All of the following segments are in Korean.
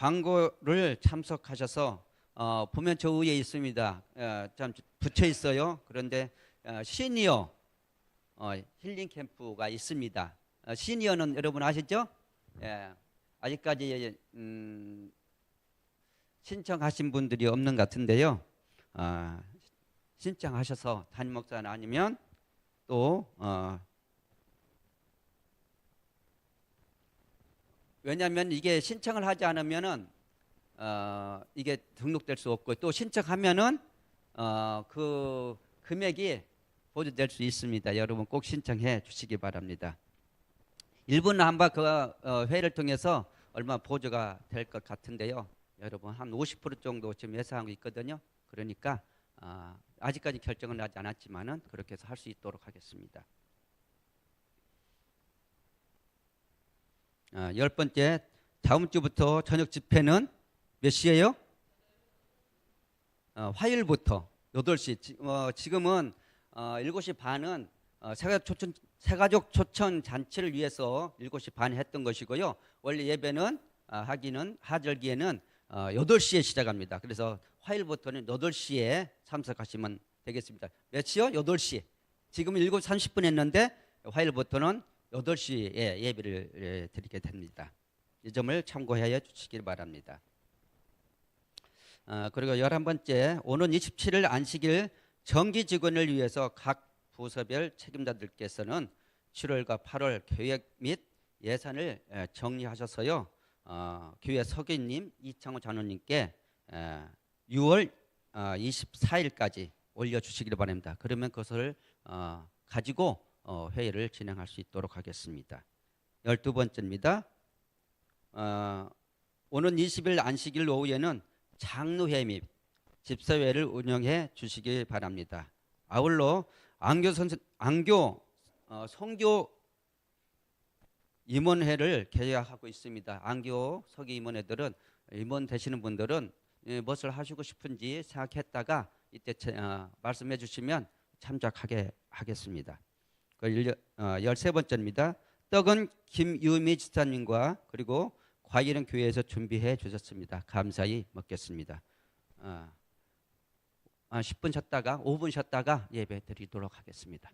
광고를 참석하셔서 보면 저 위에 있습니다. 좀 붙여 있어요. 그런데 시니어 힐링 캠프가 있습니다. 시니어는 여러분 아시죠? 예, 아직까지 신청하신 분들이 없는 것 같은데요. 신청하셔서 담임 목사나 아니면 또 왜냐하면 이게 신청을 하지 않으면은 이게 등록될 수 없고 또 신청하면은 그 금액이 보조될 수 있습니다. 여러분 꼭 신청해 주시기 바랍니다. 일부는 한번 그 회의를 통해서 얼마 보조가 될 것 같은데요. 여러분 한 50% 정도 지금 예상하고 있거든요. 그러니까 아직까지 결정은 하지 않았지만은 그렇게 해서 할 수 있도록 하겠습니다. 10번째, 다음 주부터 저녁 집회는 몇 시예요? 화요일부터 8시. 지금은 7시 반은 새가족 초청 잔치를 위해서 7시 반에 했던 것이고요. 원래 예배는 하절기에는 8시에 시작합니다. 그래서 화요일부터는 8시에 참석하시면 되겠습니다. 몇 시요? 8시. 지금 7시 30분 했는데 화요일부터는 8시에 예배를 드리게 됩니다. 이 점을 참고하여 주시길 바랍니다. 그리고 11번째, 오는 27일 안식일 정기 직원을 위해서 각 부서별 책임자들께서는 7월과 8월 계획 및 예산을 정리하셔서요. 교회 서기님 이창호 장로님께 6월 24일까지 올려주시기를 바랍니다. 그러면 그것을 가지고 회의를 진행할 수 있도록 하겠습니다. 12번째입니다. 오는 20일 안식일 오후에는 장로회 및 집사회를 운영해 주시기 바랍니다. 아울러 선교 임원회를 계획하고 있습니다. 안교 서기 임원회들은 임원 되시는 분들은 무엇을 하시고 싶은지 생각했다가 이때 말씀해 주시면 참작하게 하겠습니다. 13번째입니다. 떡은 김유미 지사님과 그리고 과일은 교회에서 준비해 주셨습니다. 감사히 먹겠습니다. 10분 쉬었다가 5분 쉬었다가 예배 드리도록 하겠습니다.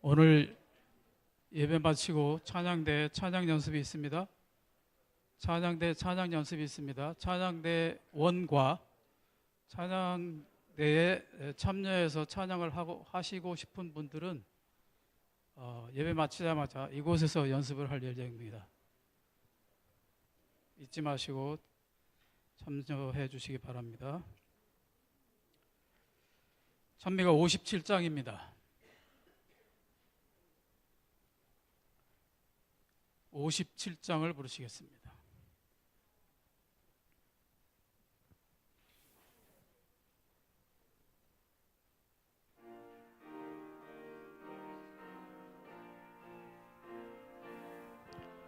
오늘 예배 마치고 찬양대 찬양 연습이 있습니다. 찬양대 찬양 연습이 있습니다. 찬양대 원과 찬양대에 참여해서 찬양을 하시고 싶은 분들은 예배 마치자마자 이곳에서 연습을 할 예정입니다. 잊지 마시고 참여해 주시기 바랍니다. 찬미가 57장입니다. 57장을 부르시겠습니다.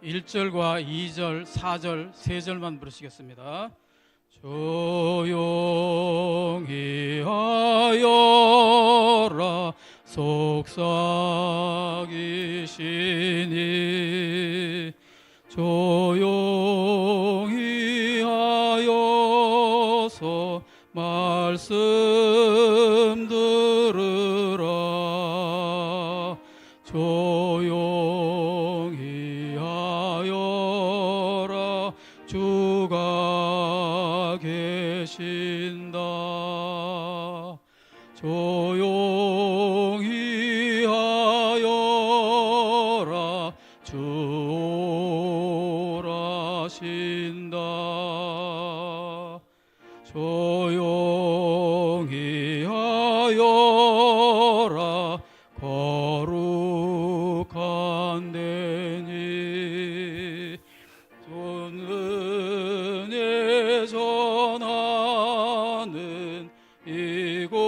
(1절과) (2절) (4절) (3절만) 부르시겠습니다. 조용히 하여라 속삭이시니 조용히 하여서 말씀 들으라. 조용히 하여라 주가 계신다. 조용히 하여라 주 오라신다. 조용히 하여라 거룩한 데니 은혜 전하는 이곳이로다.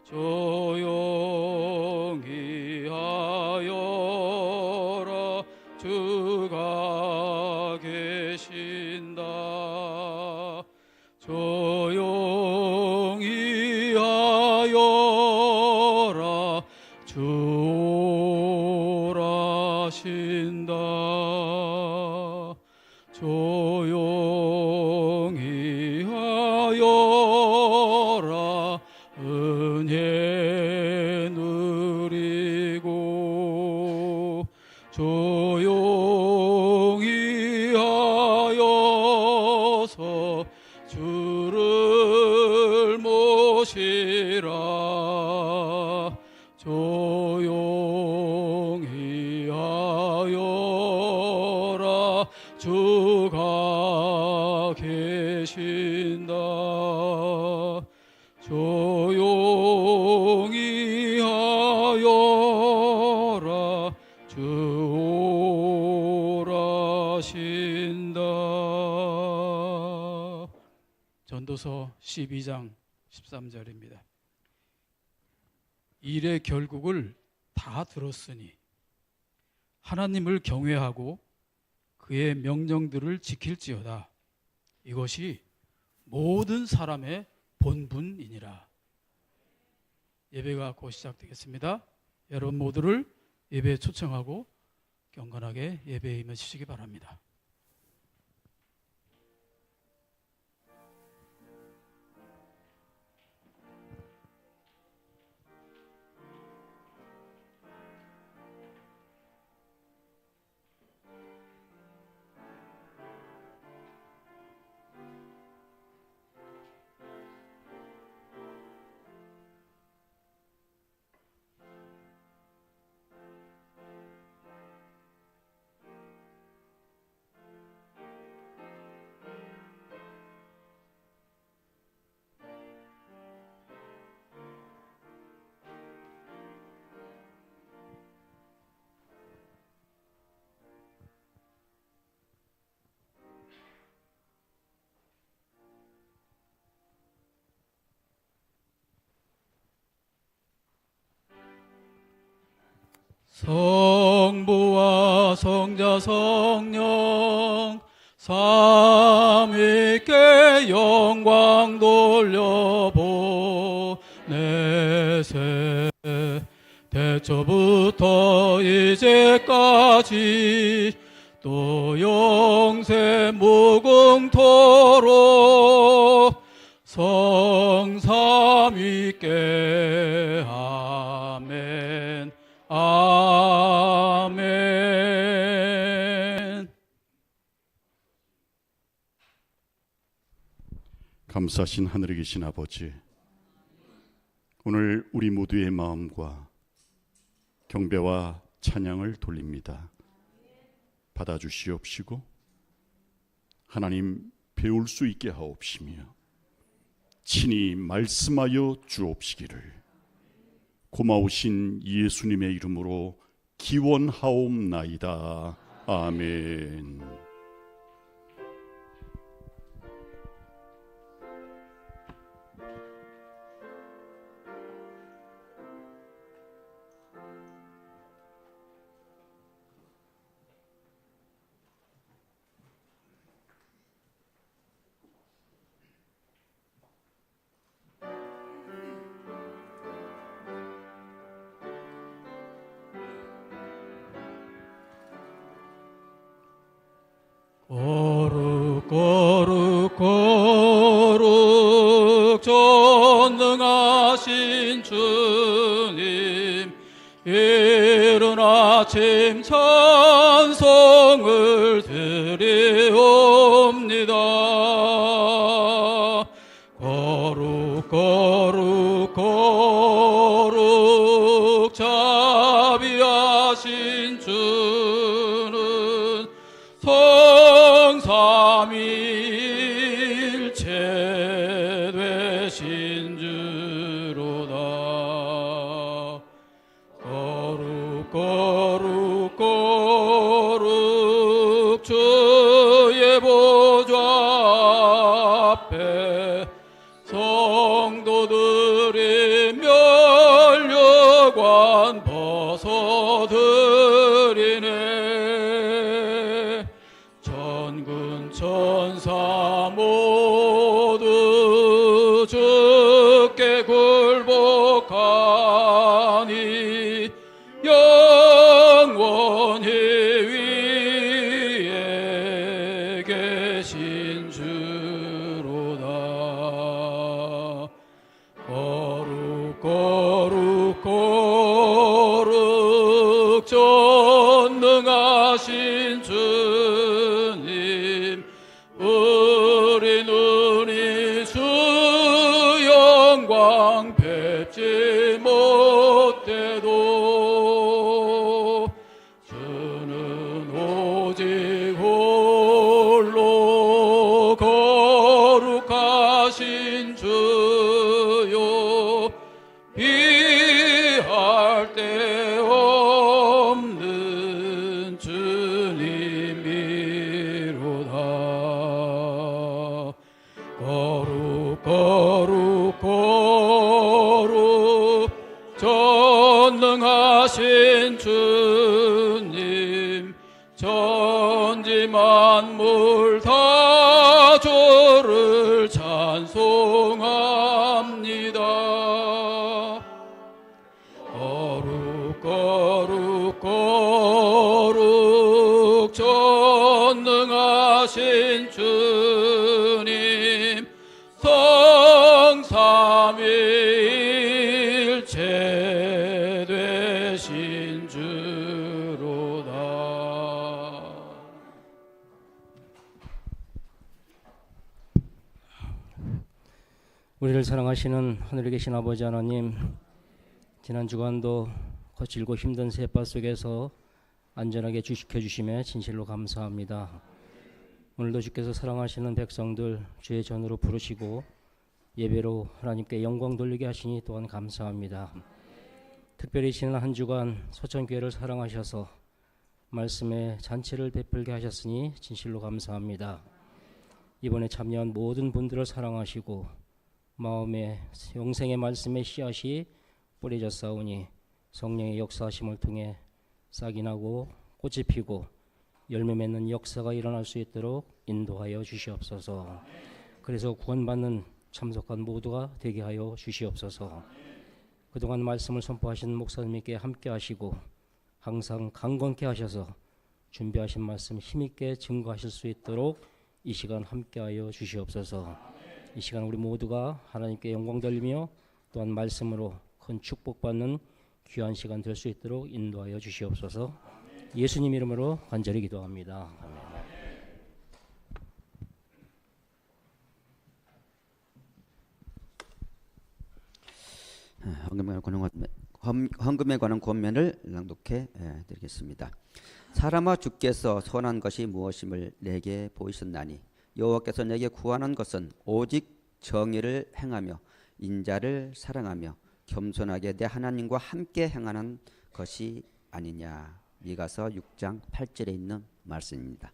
조용히 하여라 주가 계신다. 조용히 하여라 주 오라신다. 조용히 하여라 은혜 누리고. 조용히 하여서 주를 모시라. 조용히 하여라 주가 계신다. 조용히 하여라 주 오라신다. 전도서 12장 13절입니다. 일의 결국을 다 들었으니 하나님을 경외하고 그의 명령들을 지킬지어다. 이것이 모든 사람의 본분이니라. 예배가 곧 시작되겠습니다. 여러분 모두를 예배에 초청하고 경건하게 예배에 임하시기 바랍니다. 성부와 성자 성령 삼위께 영광 돌려보내세. 대초부터 이제까지 또 영세 무궁토록 성삼위께 아멘 아멘. 감사하신 하늘에 계신 아버지, 오늘 우리 모두의 마음과 경배와 찬양을 돌립니다. 받아주시옵시고 하나님 배울 수 있게 하옵시며 친히 말씀하여 주옵시기를 고마우신 예수님의 이름으로 기원하옵나이다. 아멘. 거룩 거룩 거룩 전능하신 주님, 이른 아침 찬송을 드리옵니다. 거룩 거룩 거룩 자비하신 주는 성삼위일체 되신 주로다. 거룩 거룩 거룩 주의 보좌 앞에 성도들이 면류관 벗어드리네. 천군 천사 모두 주께 굴복하니 영원히 위에 계신 주로다. 거룩 거룩 거룩 전능하신 주님, 우리 눈이 주 영광 뵙지 못해도 주는 오직 홀로 거룩하신 주요, 비할 데 없는 주님이로다. 거룩 거룩 거룩 전능하신 주님, 천지 만물 다 주를 찬송합니다. 거룩 거룩 거룩 전능하신 주님, 성삼위일체 되신 주로다. 우리를 사랑하시는 하늘에 계신 아버지 하나님, 지난 주간도 거칠고 힘든 세파 속에서 안전하게 주식해 주심에 진실로 감사합니다. 오늘도 주께서 사랑하시는 백성들 주의 전으로 부르시고 예배로 하나님께 영광 돌리게 하시니 또한 감사합니다. 특별히 지난 한 주간 소천교회를 사랑하셔서 말씀의 잔치를 베풀게 하셨으니 진실로 감사합니다. 이번에 참여한 모든 분들을 사랑하시고 마음에 영생의 말씀의 씨앗이 뿌려졌사오니 성령의 역사하심을 통해 싹이 나고 꽃이 피고 열매 맺는 역사가 일어날 수 있도록 인도하여 주시옵소서. 그래서 구원받는 참석한 모두가 되게 하여 주시옵소서. 그동안 말씀을 선포하신 목사님께 함께 하시고 항상 강건케 하셔서 준비하신 말씀 힘있게 증거하실 수 있도록 이 시간 함께 하여 주시옵소서. 이 시간 우리 모두가 하나님께 영광 돌리며 또한 말씀으로 큰 축복받는 귀한 시간 될 수 있도록 인도하여 주시옵소서. 예수님 이름으로 간절히 기도합니다. 아멘. 헌금에 관한 권면을 낭독해 드리겠습니다. 사람아, 주께서 선한 것이 무엇임을 내게 보이셨나니 여호와께서 내게 구하는 것은 오직 정의를 행하며 인자를 사랑하며 겸손하게 내 하나님과 함께 행하는 것이 아니냐. 미가서 6장 8절에 있는 말씀입니다.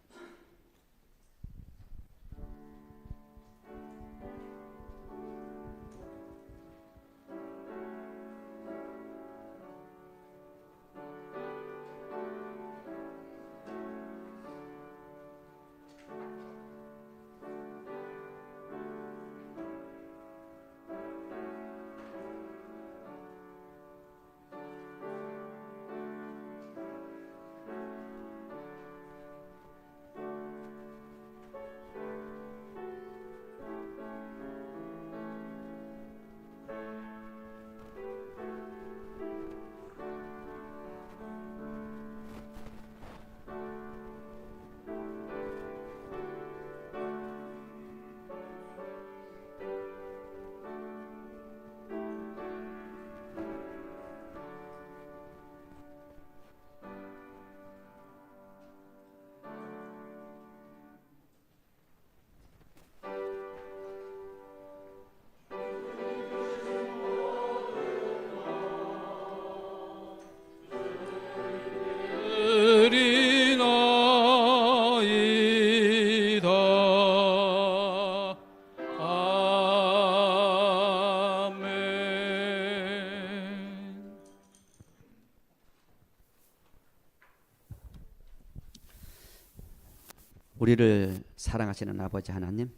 우리를 사랑하시는 아버지 하나님,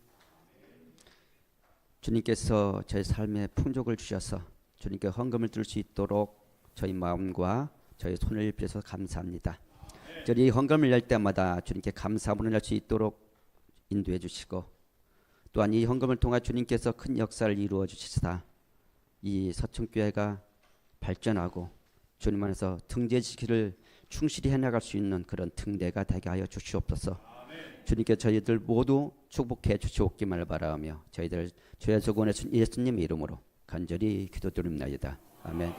주님께서 저희 삶에 풍족을 주셔서 주님께 헌금을 드릴 수 있도록 저희 마음과 저희 손을 빌어서 감사합니다. 저희 헌금을 낼 때마다 주님께 감사함으로 낼 수 있도록 인도해 주시고, 또한 이 헌금을 통해 주님께서 큰 역사를 이루어 주시사 이 서천교회가 발전하고 주님 안에서 등재지기를 충실히 해나갈 수 있는 그런 등대가 되게 하여 주시옵소서. 주님께 저희들 모두 축복해 주시옵기만을 바라며 저희들 죄의 조건의 예수님의 이름으로 간절히 기도드립니다. 아멘.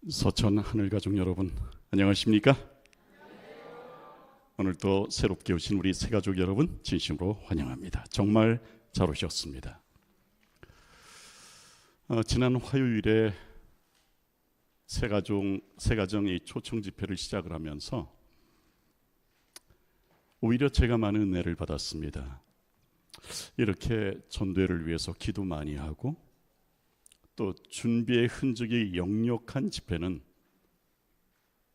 서천 하늘가족 여러분, 안녕하십니까? 오늘도 새롭게 오신 우리 새가족 여러분 진심으로 환영합니다. 정말 잘 오셨습니다. 지난 화요일에 새가정의 초청 집회를 시작을 하면서 오히려 제가 많은 은혜를 받았습니다. 이렇게 전도회를 위해서 기도 많이 하고 또 준비의 흔적이 역력한 집회는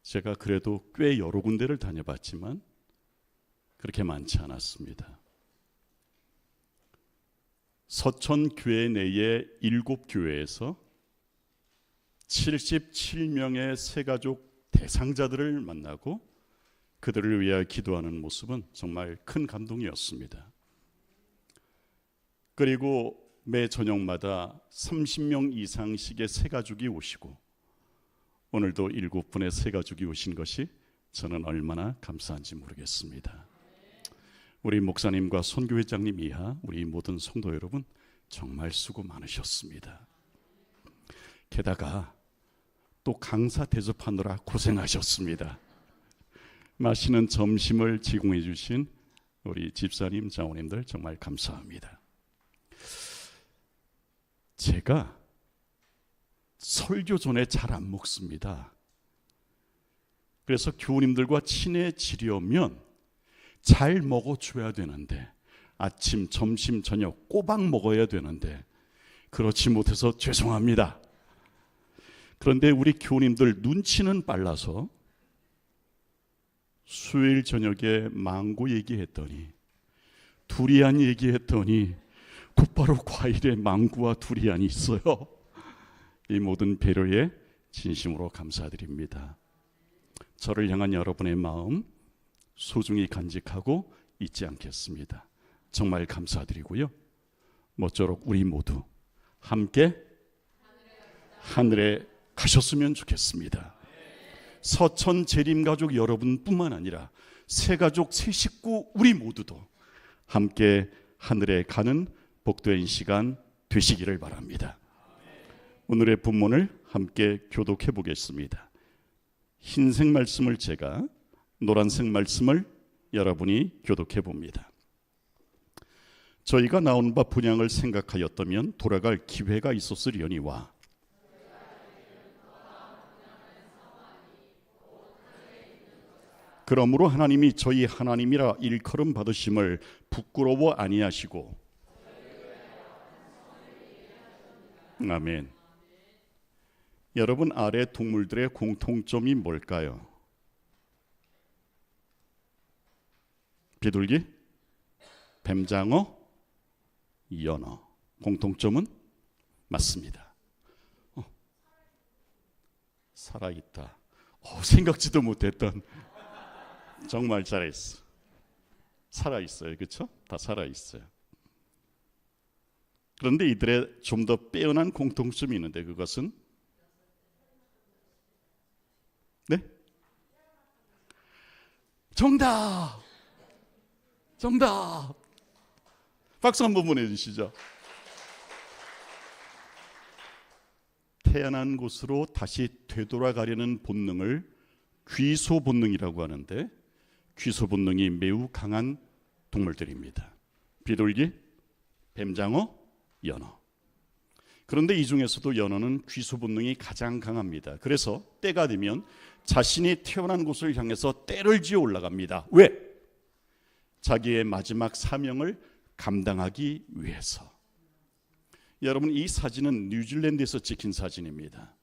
제가 그래도 꽤 여러 군데를 다녀봤지만 그렇게 많지 않았습니다. 서천 교회 내의 7교회에서 77명의 새가족 대상자들을 만나고 그들을 위하여 기도하는 모습은 정말 큰 감동이었습니다. 그리고 매 저녁마다 30명 이상씩의 새가족이 오시고 오늘도 7분의 새가족이 오신 것이 저는 얼마나 감사한지 모르겠습니다. 우리 목사님과 선교회장님 이하 우리 모든 성도 여러분 정말 수고 많으셨습니다. 게다가 또 강사 대접하느라 고생하셨습니다. 맛있는 점심을 제공해 주신 우리 집사님, 장로님들 정말 감사합니다. 제가 설교 전에 잘 안 먹습니다. 그래서 교우님들과 친해지려면 잘 먹어줘야 되는데 아침, 점심, 저녁 꼬박 먹어야 되는데 그렇지 못해서 죄송합니다. 그런데 우리 교우님들 눈치는 빨라서 수요일 저녁에 망고 얘기했더니 두리안 얘기했더니 곧바로 과일에 망고와 두리안이 있어요. 이 모든 배려에 진심으로 감사드립니다. 저를 향한 여러분의 마음 소중히 간직하고 잊지 않겠습니다. 정말 감사드리고요. 모쪼록 우리 모두 함께 하늘에 가셨으면 좋겠습니다. 서천 재림가족 여러분뿐만 아니라 새가족, 새식구 우리 모두도 함께 하늘에 가는 복된 시간 되시기를 바랍니다. 오늘의 본문을 함께 교독해 보겠습니다. 흰색 말씀을 제가, 노란색 말씀을 여러분이 교독해 봅니다. 저희가 나온 바 분향을 생각하였다면 돌아갈 기회가 있었으려니와 그러므로 하나님이 저희 하나님이라 일컬음 받으심을 부끄러워 아니하시고 아멘. 여러분 아래 동물들의 공통점이 뭘까요? 비둘기, 뱀장어, 연어. 공통점은 맞습니다. 살아있다. 생각지도 못했던 정말 잘했어. 살아있어요. 그렇죠? 다 살아있어요. 그런데 이들의 좀 더 빼어난 공통점이 있는데 그것은 네? 정답! 정답! 박수 한번 보내주시죠. 태어난 곳으로 다시 되돌아가려는 본능을 귀소 본능이라고 하는데 귀소 본능이 매우 강한 동물들입니다. 비둘기, 뱀장어, 연어. 그런데 이 중에서도 연어는 귀소 본능이 가장 강합니다. 그래서 때가 되면 자신이 태어난 곳을 향해서 떼를 지어 올라갑니다. 왜? 자기의 마지막 사명을 감당하기 위해서. 여러분 이 사진은 뉴질랜드에서 찍힌 사진입니다.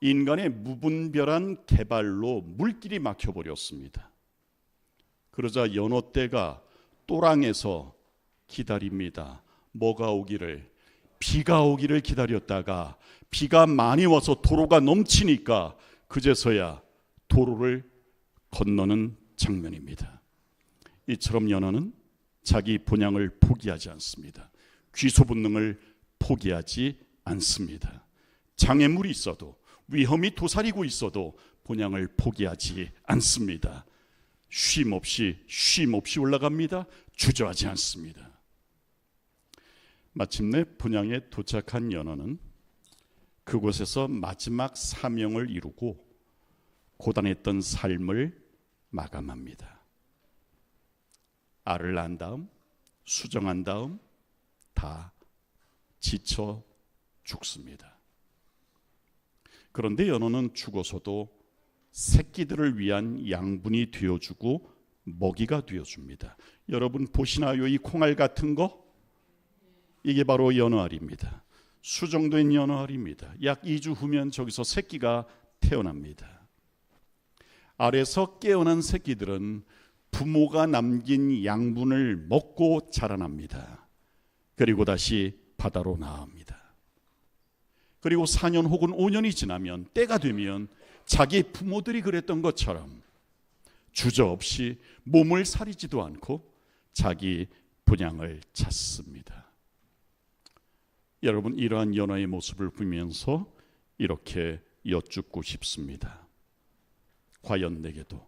인간의 무분별한 개발로 물길이 막혀버렸습니다. 그러자 연어떼가 또랑에서 기다립니다. 뭐가 오기를? 비가 오기를 기다렸다가 비가 많이 와서 도로가 넘치니까 그제서야 도로를 건너는 장면입니다. 이처럼 연어는 자기 본향을 포기하지 않습니다. 귀소 본능을 포기하지 않습니다. 장애물이 있어도 위험이 도사리고 있어도 본향을 포기하지 않습니다. 쉼 없이 올라갑니다. 주저하지 않습니다. 마침내 본향에 도착한 연어는 그곳에서 마지막 사명을 이루고 고단했던 삶을 마감합니다. 알을 낳은 다음, 수정한 다음 다 지쳐 죽습니다. 그런데 연어는 죽어서도 새끼들을 위한 양분이 되어주고 먹이가 되어줍니다. 여러분 보시나요? 이 콩알 같은 거? 이게 바로 연어알입니다. 수정된 연어알입니다. 약 2주 후면 저기서 새끼가 태어납니다. 알에서 깨어난 새끼들은 부모가 남긴 양분을 먹고 자라납니다. 그리고 다시 바다로 나옵니다. 그리고 4년 혹은 5년이 지나면, 때가 되면 자기 부모들이 그랬던 것처럼 주저없이 몸을 사리지도 않고 자기 분양을 찾습니다. 여러분, 이러한 연어의 모습을 보면서 이렇게 여쭙고 싶습니다. 과연 내게도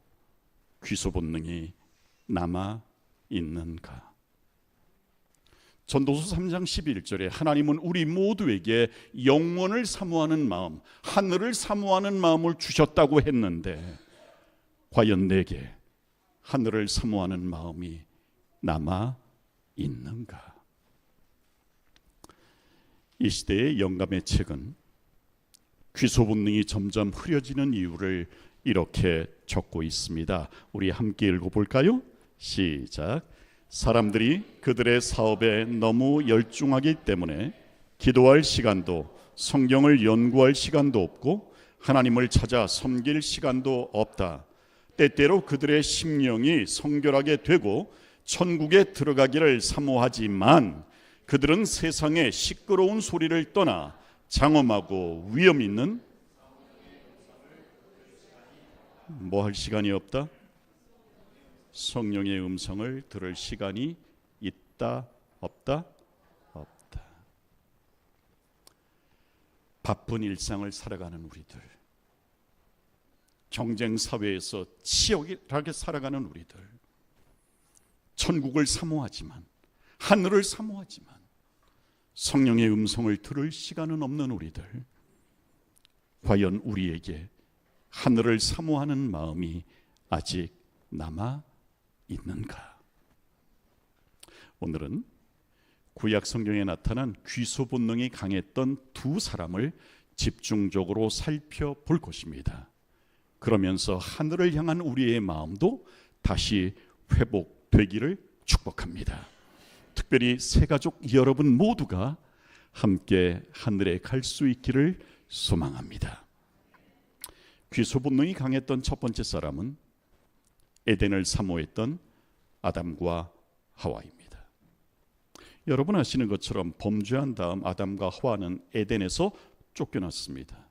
귀소 본능이 남아 있는가? 전도서 3장 11절에 하나님은 우리 모두에게 영원을 사모하는 마음, 하늘을 사모하는 마음을 주셨다고 했는데 과연 내게 하늘을 사모하는 마음이 남아 있는가? 이 시대의 영감의 책은 귀소 본능이 점점 흐려지는 이유를 이렇게 적고 있습니다. 우리 함께 읽어볼까요? 시작. 사람들이 그들의 사업에 너무 열중하기 때문에 기도할 시간도 성경을 연구할 시간도 없고 하나님을 찾아 섬길 시간도 없다. 때때로 그들의 심령이 성결하게 되고 천국에 들어가기를 사모하지만 그들은 세상의 시끄러운 소리를 떠나 장엄하고 위험 있는 뭐 할 시간이 없다? 성령의 음성을 들을 시간이 있다? 없다? 없다. 바쁜 일상을 살아가는 우리들, 경쟁 사회에서 치열하게 살아가는 우리들, 천국을 사모하지만, 하늘을 사모하지만 성령의 음성을 들을 시간은 없는 우리들, 과연 우리에게 하늘을 사모하는 마음이 아직 남아 있는가? 오늘은 구약 성경에 나타난 귀소 본능이 강했던 두 사람을 집중적으로 살펴볼 것입니다. 그러면서 하늘을 향한 우리의 마음도 다시 회복되기를 축복합니다. 특별히 새가족 여러분 모두가 함께 하늘에 갈 수 있기를 소망합니다. 귀소 본능이 강했던 첫 번째 사람은 에덴을 사모했던 아담과 하와입니다. 여러분 아시는 것처럼 범죄한 다음 아담과 하와는 에덴에서 쫓겨났습니다.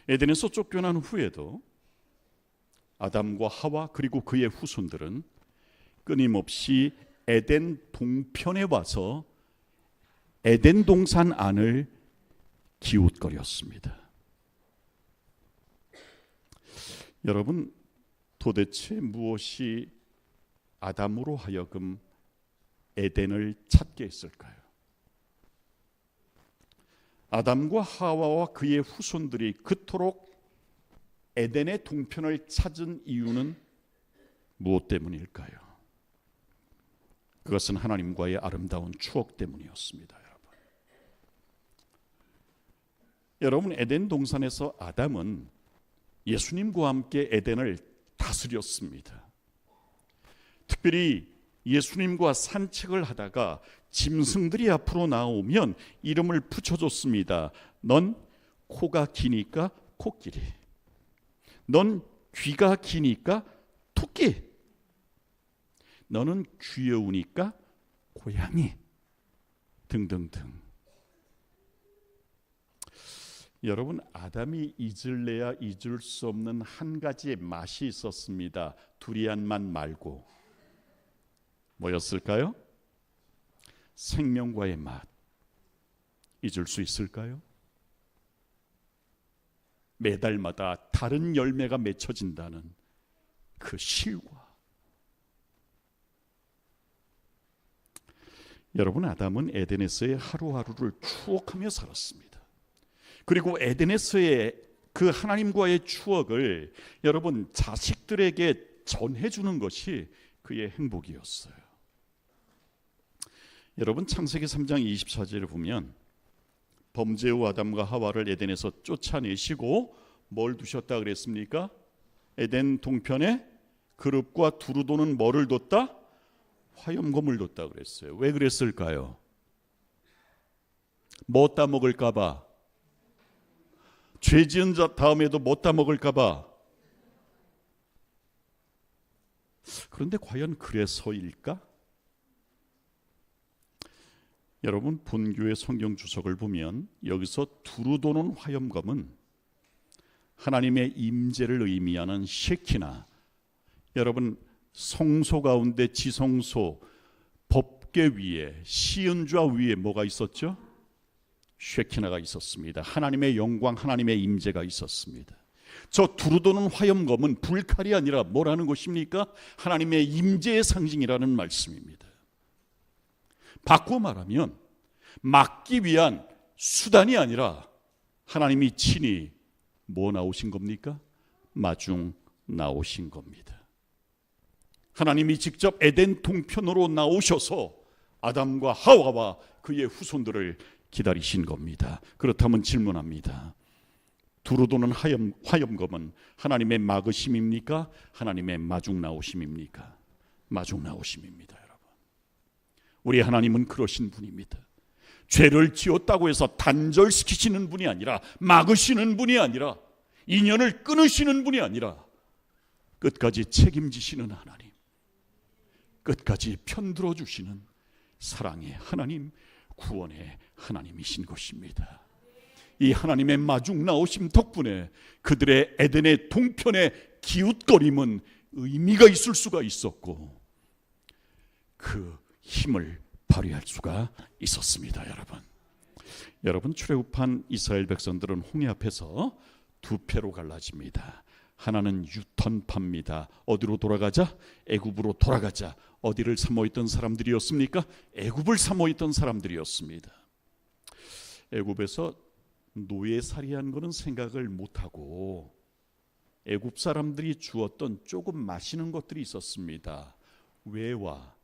에덴에서 쫓겨난 후에도 아담과 하와 그리고 그의 후손들은 끊임없이 에덴 동편에 와서 에덴 동산 안을 기웃거렸습니다. 여러분, 도대체 무엇이 아담으로 하여금 에덴을 찾게 했을까요? 아담과 하와와 그의 후손들이 그토록 에덴의 동편을 찾은 이유는 무엇 때문일까요? 그것은 하나님과의 아름다운 추억 때문이었습니다. 여러분, 에덴 동산에서 아담은 예수님과 함께 에덴을 다스렸습니다. 특별히 예수님과 산책을 하다가 짐승들이 앞으로 나오면 이름을 붙여줬습니다. 넌 코가 기니까 코끼리, 넌 귀가 기니까 토끼, 너는 귀여우니까 고양이 등등등. 여러분, 아담이 잊을래야 잊을 수 없는 한 가지의 맛이 있었습니다. 두리안 맛 말고. 뭐였을까요? 생명과의 맛. 잊을 수 있을까요? 매달마다 다른 열매가 맺혀진다는 그 실과. 여러분, 아담은 에덴에서의 하루하루를 추억하며 살았습니다. 그리고 에덴에서의 그 하나님과의 추억을 여러분 자식들에게 전해주는 것이 그의 행복이었어요. 여러분 창세기 3장 24절을 보면 범죄 후 아담과 하와를 에덴에서 쫓아내시고 뭘 두셨다 그랬습니까? 에덴 동편에 그룹과 두루 도는 뭐를 뒀다? 화염검을 뒀다 그랬어요. 왜 그랬을까요? 뭐 따먹을까 봐. 죄 지은 자 다음에도 뭐 따먹을까 봐. 그런데 과연 그래서일까? 여러분 본교의 성경 주석을 보면 여기서 두루 도는 화염검은 하나님의 임재를 의미하는 셰키나, 여러분 성소 가운데 지성소 법궤 위에 시은좌 위에 뭐가 있었죠? 셰키나가 있었습니다. 하나님의 영광, 하나님의 임재가 있었습니다. 저 두루 도는 화염검은 불칼이 아니라 뭐라는 것입니까? 하나님의 임재의 상징이라는 말씀입니다. 바꾸어 말하면 막기 위한 수단이 아니라 하나님이 친히 뭐 나오신 겁니까? 마중 나오신 겁니다. 하나님이 직접 에덴 동편으로 나오셔서 아담과 하와와 그의 후손들을 기다리신 겁니다. 그렇다면 질문합니다. 두루 도는 화염검은 하나님의 막으심입니까? 하나님의 마중 나오심입니까? 마중 나오심입니다. 여러분, 우리 하나님은 그러신 분입니다. 죄를 지었다고 해서 단절시키시는 분이 아니라, 막으시는 분이 아니라, 인연을 끊으시는 분이 아니라 끝까지 책임지시는 하나님, 끝까지 편들어 주시는 사랑의 하나님, 구원의 하나님이신 것입니다. 이 하나님의 마중 나오심 덕분에 그들의 에덴의 동편의 기웃거림은 의미가 있을 수가 있었고 그 힘을 발휘할 수가 있었습니다. 여러분 출애굽한 이스라엘 백성들은 홍해 앞에서 두 패로 갈라집니다. 하나는 유턴파입니다. 어디로 돌아가자? 애굽으로 돌아가자. 어디를 사모했던 사람들이었습니까? 애굽을 사모했던 사람들이었습니다. 애굽에서 노예살이한 거는 생각을 못하고 애굽 사람들이 주었던 조금 마시는 것들이 있었습니다. 외와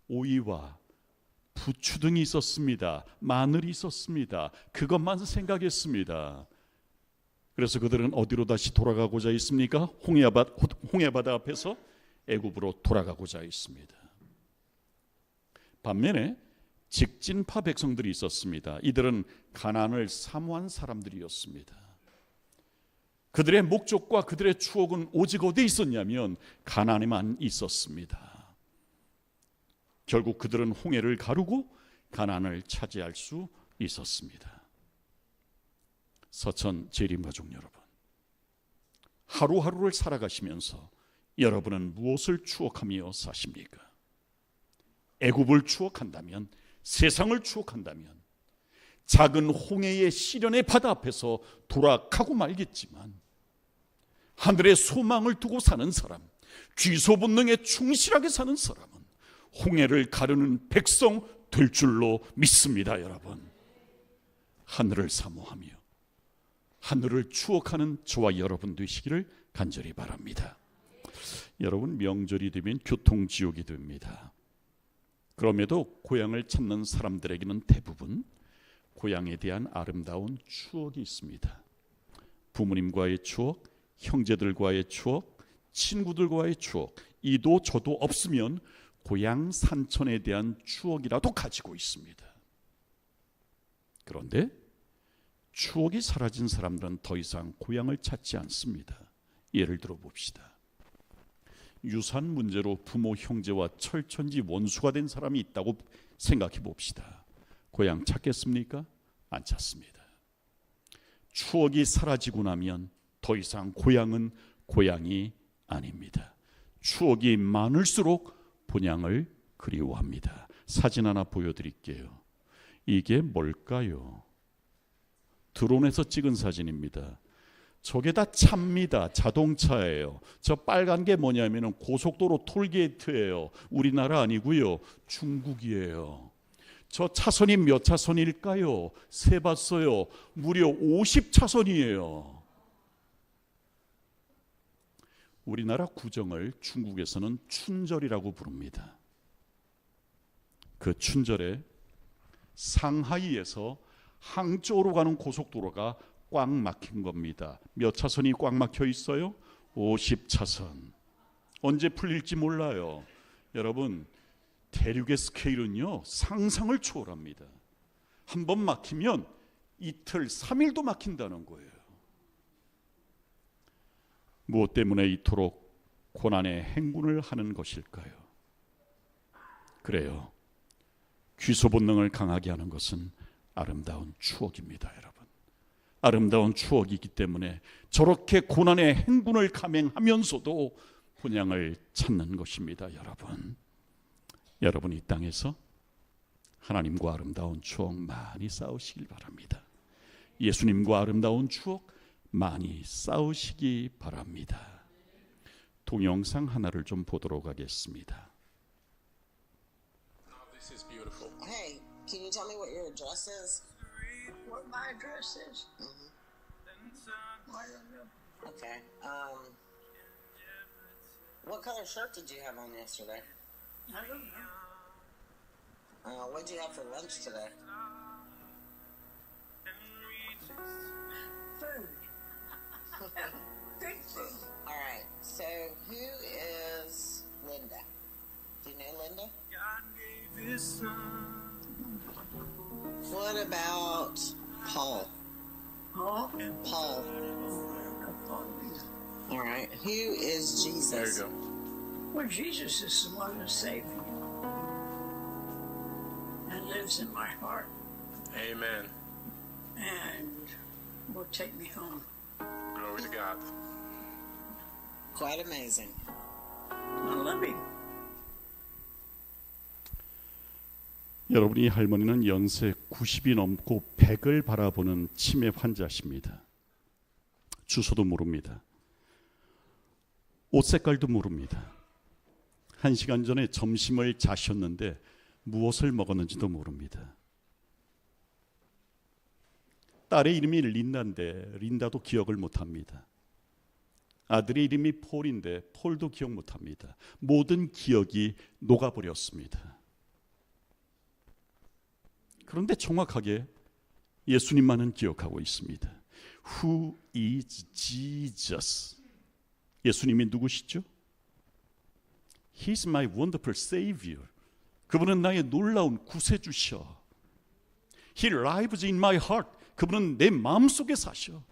오이와 부추 등이 있었습니다. 마늘이 있었습니다. 그것만 생각했습니다. 그래서 그들은 어디로 다시 돌아가고자 했습니까? 홍해바다 앞에서 애굽으로 돌아가고자 했습니다. 반면에 직진파 백성들이 있었습니다. 이들은 가나안을 사모한 사람들이었습니다. 그들의 목적과 그들의 추억은 오직 어디에 있었냐면 가나안에만 있었습니다. 결국 그들은 홍해를 가르고 가나안을 차지할 수 있었습니다. 서천 재림가족 여러분, 하루하루를 살아가시면서 여러분은 무엇을 추억하며 사십니까? 애굽을 추억한다면, 세상을 추억한다면 작은 홍해의 시련의 바다 앞에서 돌아가고 말겠지만 하늘의 소망을 두고 사는 사람, 귀소 본능에 충실하게 사는 사람은 홍해를 가르는 백성 될 줄로 믿습니다. 여러분, 하늘을 사모하며 하늘을 추억하는 저와 여러분 되시기를 간절히 바랍니다. 여러분, 명절이 되면 교통지옥이 됩니다. 그럼에도 고향을 찾는 사람들에게는 대부분 고향에 대한 아름다운 추억이 있습니다. 부모님과의 추억, 형제들과의 추억, 친구들과의 추억, 이도 저도 없으면 고향 산천에 대한 추억이라도 가지고 있습니다. 그런데 추억이 사라진 사람들은 더 이상 고향을 찾지 않습니다. 예를 들어 봅시다. 유산 문제로 부모, 형제와 철천지 원수가 된 사람이 있다고 생각해 봅시다. 고향 찾겠습니까? 안 찾습니다. 추억이 사라지고 나면 더 이상 고향은 고향이 아닙니다. 추억이 많을수록 본향을 그리워합니다. 사진 하나 보여드릴게요. 이게 뭘까요? 드론에서 찍은 사진입니다. 저게 다 차입니다. 자동차예요. 저 빨간 게 뭐냐면 고속도로 톨게이트예요. 우리나라 아니고요, 중국이에요. 저 차선이 몇 차선일까요? 세봤어요. 무려 50차선이에요. 우리나라 구정을 중국에서는 춘절이라고 부릅니다. 그 춘절에 상하이에서 항저우로 가는 고속도로가 꽉 막힌 겁니다. 몇 차선이 꽉 막혀 있어요? 50차선. 언제 풀릴지 몰라요. 여러분, 대륙의 스케일은요 상상을 초월합니다. 한 번 막히면 이틀, 3일도 막힌다는 거예요. 무엇 때문에 이토록 고난의 행군을 하는 것일까요? 그래요. 귀소 본능을 강하게 하는 것은 아름다운 추억입니다, 여러분. 아름다운 추억이기 때문에 저렇게 고난의 행군을 감행하면서도 본향을 찾는 것입니다, 여러분. 여러분 이 땅에서 하나님과 아름다운 추억 많이 쌓으시길 바랍니다. 예수님과 아름다운 추억 많이 쌓으시기 바랍니다. 동영상 하나를 좀 보도록 하겠습니다. This is beautiful. Hey, can you tell me what your address is? What my address is? I don't know. Okay. What color shirt did you have on yesterday? I don't know. What did you have for lunch today? Food. Good food. All right. So who is Linda? Do you know Linda? What about Paul? Huh? Paul. All right. Who is Jesus? There you go. Well, Jesus is the one that saved me and lives in my heart Amen. and will take me home. Glory to God. Quite amazing. I love him. 여러분, 이 할머니는 연세 90이 넘고 100을 바라보는 치매 환자십니다. 주소도 모릅니다. 옷 색깔도 모릅니다. 1시간 전에 점심을 자셨는데 무엇을 먹었는지도 모릅니다. 딸의 이름이 린다인데 린다도 기억을 못합니다. 아들의 이름이 폴인데 폴도 기억 못합니다. 모든 기억이 녹아버렸습니다. 그런데 정확하게 예수님만은 기억하고 있습니다. Who is Jesus? 예수님이 누구시죠? He's my wonderful Savior. 그분은 나의 놀라운 구세주셔. He lives in my heart. 그분은 내 마음속에 사셔.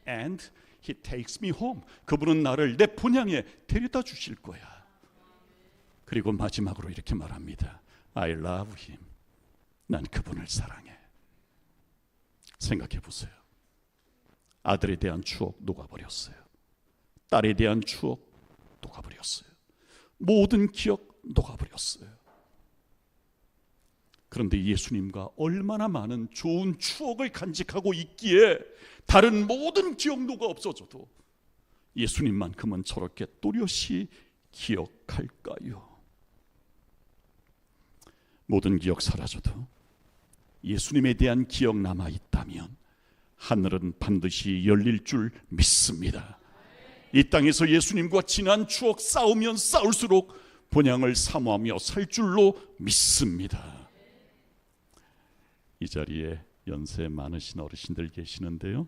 And He takes me home. 그분은 나를 내 본향에 데려다 주실 거야. 그리고 마지막으로 이렇게 말합니다. I love Him. 난 그분을 사랑해. 생각해 보세요. 아들에 대한 추억 녹아버렸어요. 딸에 대한 추억 녹아버렸어요. 모든 기억 녹아버렸어요. 그런데 예수님과 얼마나 많은 좋은 추억을 간직하고 있기에 다른 모든 기억도가 없어져도 예수님만큼은 저렇게 또렷이 기억할까요? 모든 기억 사라져도 예수님에 대한 기억 남아있다면 하늘은 반드시 열릴 줄 믿습니다. 이 땅에서 예수님과 지난 추억 쌓으면 쌓을수록 본향을 사모하며 살 줄로 믿습니다. 이 자리에 연세 많으신 어르신들 계시는데요.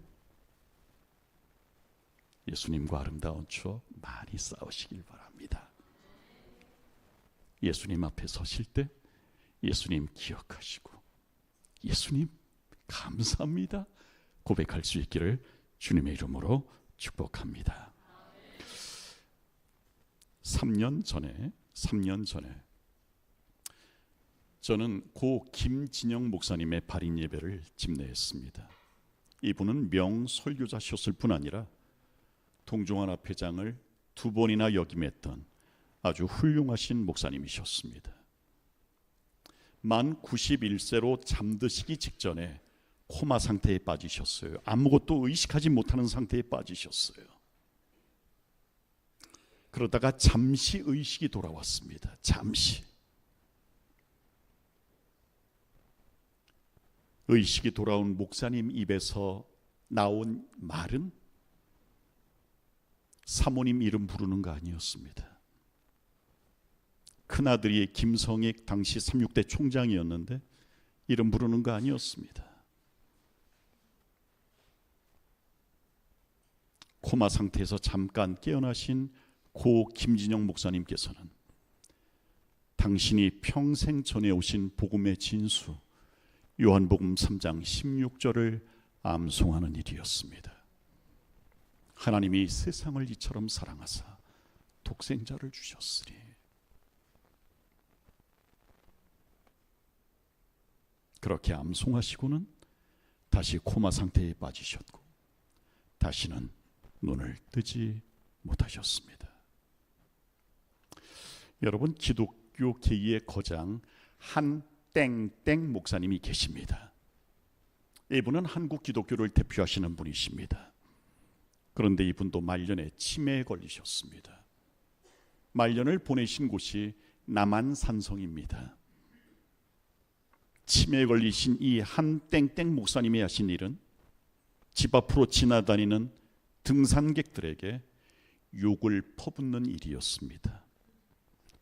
예수님과 아름다운 추억 많이 쌓으시길 바랍니다. 예수님 앞에 서실 때 예수님 기억하시고 예수님 감사합니다 고백할 수 있기를 주님의 이름으로 축복합니다. 3년 전에 저는 고 김진영 목사님의 발인 예배를 집례했습니다. 이분은 명설교자셨을 뿐 아니라 동종한 앞회장을 2번이나 역임했던 아주 훌륭하신 목사님이셨습니다. 만 91세로 잠드시기 직전에 코마 상태에 빠지셨어요. 아무것도 의식하지 못하는 상태에 빠지셨어요. 그러다가 잠시 의식이 돌아왔습니다. 잠시. 의식이 돌아온 목사님 입에서 나온 말은 사모님 이름 부르는 거 아니었습니다. 큰아들이 김성익 당시 3.6대 총장이었는데 이름 부르는 거 아니었습니다. 코마 상태에서 잠깐 깨어나신 고 김진영 목사님께서는 당신이 평생 전해오신 복음의 진수 요한복음 3장 16절을 암송하는 일이었습니다. 하나님이 세상을 이처럼 사랑하사 독생자를 주셨으니. 그렇게 암송하시고는 다시 코마 상태에 빠지셨고 다시는 눈을 뜨지 못하셨습니다. 여러분, 기독교 계의 거장 한땡땡 목사님이 계십니다. 이분은 한국 기독교를 대표하시는 분이십니다. 그런데 이분도 말년에 치매에 걸리셨습니다. 말년을 보내신 곳이 남한산성입니다. 치매에 걸리신 이 한땡땡 목사님이 하신 일은 집 앞으로 지나다니는 등산객들에게 욕을 퍼붓는 일이었습니다.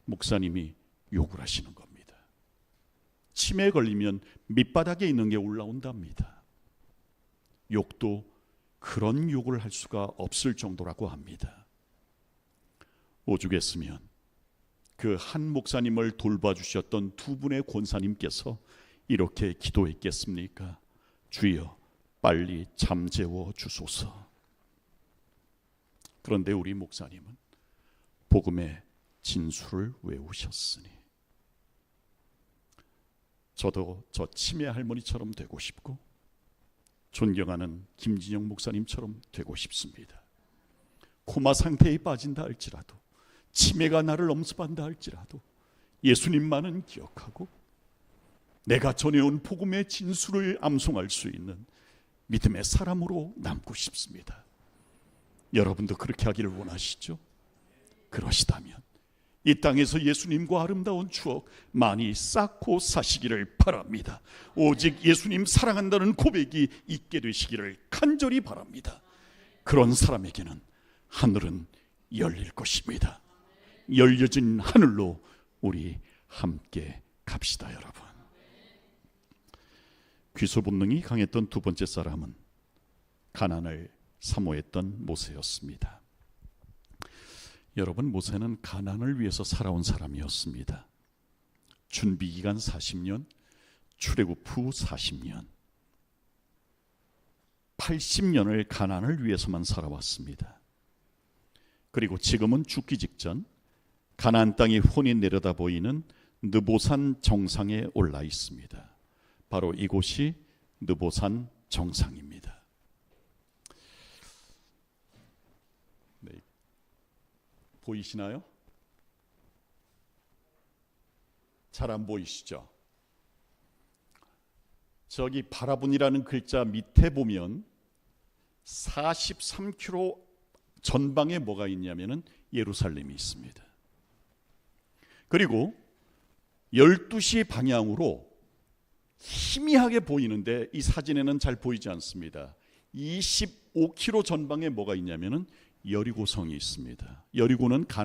목사님이 욕을 하시는 겁니다. 치매에 걸리면 밑바닥에 있는 게 올라온답니다. 욕도 그런 욕을 할 수가 없을 정도라고 합니다. 오죽했으면 그 한 목사님을 돌봐주셨던 두 분의 권사님께서 이렇게 기도했겠습니까? 주여 빨리 잠재워 주소서. 그런데 우리 목사님은 복음의 진수를 외우셨으니 저도 저 치매 할머니처럼 되고 싶고 존경하는 김진영 목사님처럼 되고 싶습니다. 코마 상태에 빠진다 할지라도 치매가 나를 엄습한다 할지라도 예수님만은 기억하고 내가 전해온 복음의 진수를 암송할 수 있는 믿음의 사람으로 남고 싶습니다. 여러분도 그렇게 하기를 원하시죠? 그러시다면 이 땅에서 예수님과 아름다운 추억 많이 쌓고 사시기를 바랍니다. 오직 예수님 사랑한다는 고백이 있게 되시기를 간절히 바랍니다. 그런 사람에게는 하늘은 열릴 것입니다. 열려진 하늘로 우리 함께 갑시다, 여러분. 귀소 본능이 강했던 두 번째 사람은 가난을 사모했던 모세였습니다. 여러분, 모세는 가난을 위해서 살아온 사람이었습니다. 준비기간 40년, 출애굽 후 40년, 80년을 가난을 위해서만 살아왔습니다. 그리고 지금은 죽기 직전 가나안 땅이 훤히 내려다 보이는 느보산 정상에 올라 있습니다. 바로 이곳이 느보산 정상입니다. 네. 보이시나요? 잘 안 보이시죠? 저기 바라본이라는 글자 밑에 보면 43km 전방에 뭐가 있냐면은 예루살렘이 있습니다. 그리고 12시 방향으로 희미하게 보이는데 이 사진에는 잘 보이지 않습니다. 25km 전방에 뭐가 있냐면은 여리고성이 있습니다. 여리고는 가나안